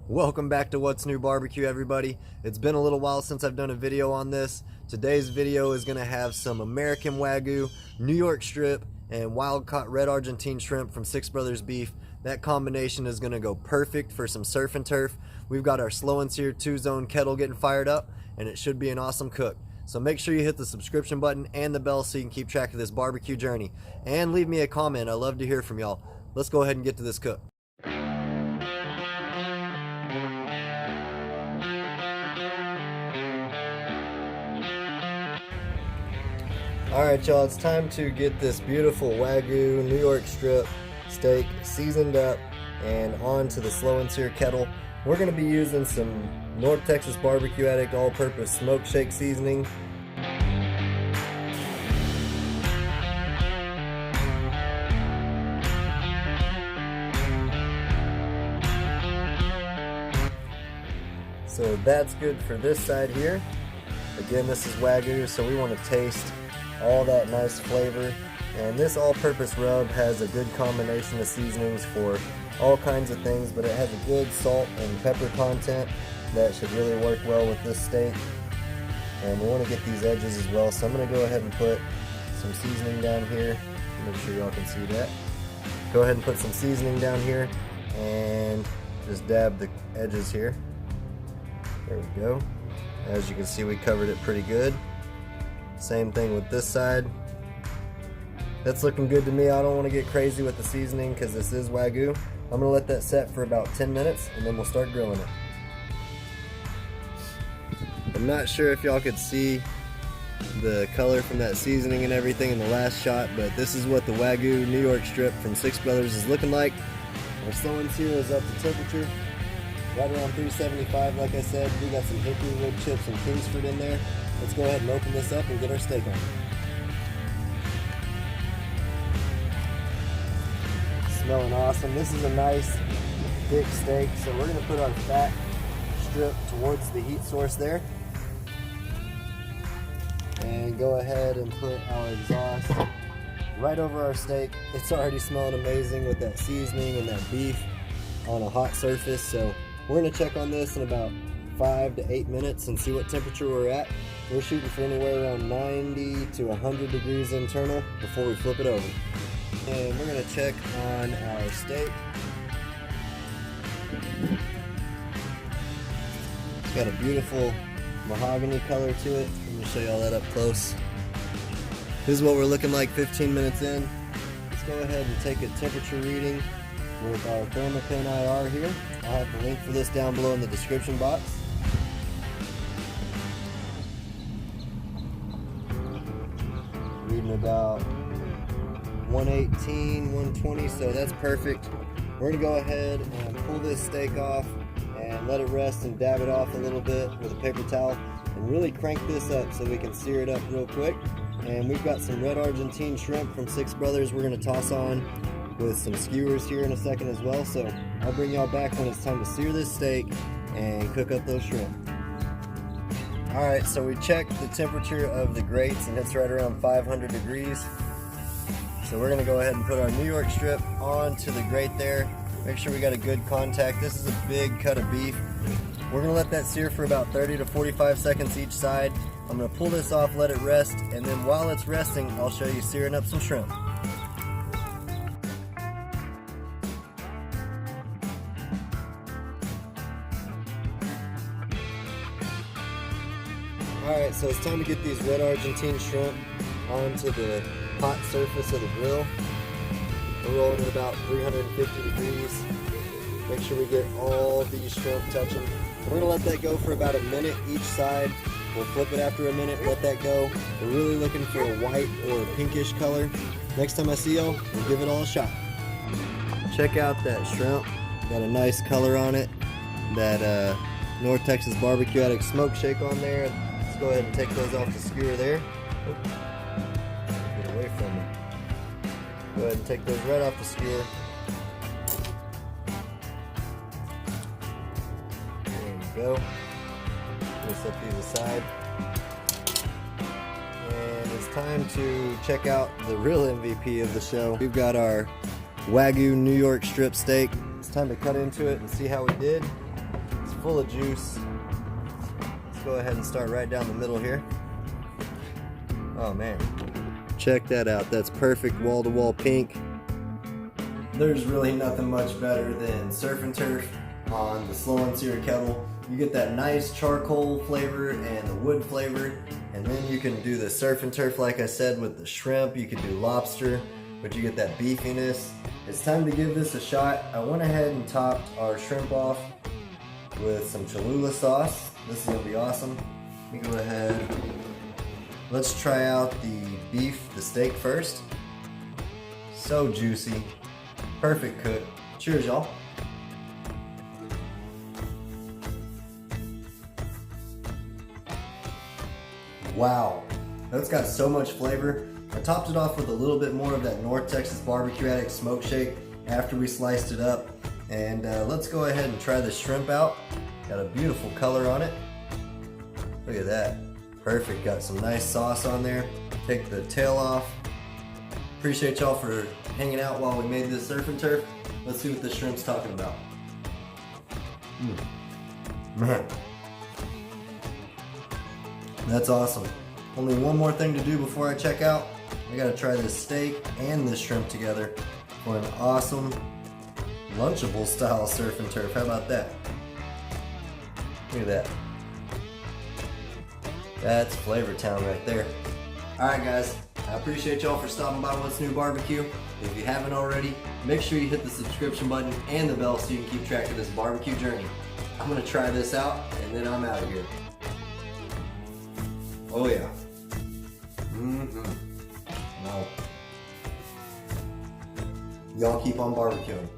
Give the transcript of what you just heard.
Welcome back to What's New Barbecue, everybody. It's been a little while since I've done a video on this. Today's video is going to have some American Wagyu, New York strip, and wild-caught red Argentine shrimp from Six Brothers Beef. That combination is going to go perfect for some surf and turf. We've got our slow and sear 2-zone kettle getting fired up, and it should be an awesome cook. So make sure you hit the subscription button and the bell so you can keep track of this barbecue journey. And leave me a comment. I love to hear from y'all. Let's go ahead and get to this cook. Alright y'all, it's time to get this beautiful Wagyu New York strip steak seasoned up and onto the slow and sear kettle. We're going to be using some North Texas Barbecue Addict all-purpose smoke shake seasoning. So that's good for this side here. Again, this is Wagyu, so we want to taste all that nice flavor, and this all-purpose rub has a good combination of seasonings for all kinds of things, but it has a good salt and pepper content that should really work well with this steak. And we want to get these edges as well, so I'm going to go ahead and put some seasoning down here. Make sure y'all can see that. Go ahead and put some seasoning down here and just dab the edges here. There we go. As you can see, we covered it pretty good. Same thing with this side. That's looking good to me. I don't want to get crazy with the seasoning because this is Wagyu. I'm going to let that set for about 10 minutes and then we'll start grilling it. I'm not sure if y'all could see the color from that seasoning and everything in the last shot, but this is what the Wagyu New York strip from Six Brothers is looking like. Our slow and sear is up to temperature, right around 375 like I said. We got some hickory wood chips and Kingsford in there. Let's go ahead and open this up and get our steak on. Smelling awesome. This is a nice thick steak, so we're going to put our fat strip towards the heat source there. And go ahead and put our exhaust right over our steak. It's already smelling amazing with that seasoning and that beef on a hot surface, so we're going to check on this in about 5 to 8 minutes and see what temperature we're at. We're shooting for anywhere around 90 to 100 degrees internal before we flip it over. And we're going to check on our steak. It's got a beautiful mahogany color to it. Let me show y'all that up close. This is what we're looking like 15 minutes in. Let's go ahead and take a temperature reading with our Thermopen IR here. I'll have the link for this down below in the description box. Reading about 118, 120, so that's perfect. We're gonna go ahead and pull this steak off and let it rest and dab it off a little bit with a paper towel and really crank this up so we can sear it up real quick. And we've got some red Argentine shrimp from Six Brothers we're gonna toss on with some skewers here in a second as well, so I'll bring y'all back when it's time to sear this steak and cook up those shrimp. Alright, so we checked the temperature of the grates and it's right around 500 degrees. So we're going to go ahead and put our New York strip onto the grate there. Make sure we got a good contact. This is a big cut of beef. We're going to let that sear for about 30 to 45 seconds each side. I'm going to pull this off, let it rest, and then while it's resting, I'll show you searing up some shrimp. Alright, so it's time to get these red Argentine shrimp onto the hot surface of the grill. We're rolling at about 350 degrees. Make sure we get all these shrimp touching. We're going to let that go for about a minute each side. We'll flip it after a minute, let that go. We're really looking for a white or a pinkish color. Next time I see y'all, we'll give it all a shot. Check out that shrimp. Got a nice color on it. That North Texas Barbecue Addict smoke shake on there. Let's go ahead and take those off the skewer there. Oops. Get away from me. Go ahead and take those right off the skewer. There we go. We'll set these aside. And it's time to check out the real MVP of the show. We've got our Wagyu New York strip steak. It's time to cut into it and see how we did. full of juice. Let's go ahead and start right down the middle here. Oh man, check that out. That's perfect wall-to-wall pink. There's really nothing much better than surf and turf on the slow and sear kettle. You get that nice charcoal flavor and the wood flavor, and then you can do the surf and turf like I said with the shrimp. You can do lobster, but you get that beefiness. It's time to give this a shot. I went ahead and topped our shrimp off with some Cholula sauce. This is gonna be awesome. Let me go ahead. Let's try out the beef, the steak first. So juicy, perfect cook. Cheers, y'all. Wow, that's got so much flavor. I topped it off with a little bit more of that North Texas Barbecue Addict smoke shake after we sliced it up. And let's go ahead and try the shrimp out. Got a beautiful color on it. Look at that, perfect. Got some nice sauce on there. Take the tail off. Appreciate y'all for hanging out while we made this surf and turf. Let's see what the shrimp's talking about. Man. That's awesome. Only one more thing to do before I check out. I gotta try this steak and this shrimp together for an awesome Lunchable style surf and turf. How about that? Look at that. That's Flavor Town right there. Alright guys, I appreciate y'all for stopping by What's New Barbecue. If you haven't already, make sure you hit the subscription button and the bell so you can keep track of this barbecue journey. I'm gonna try this out and then I'm out of here. Oh yeah. No. Y'all keep on barbecuing.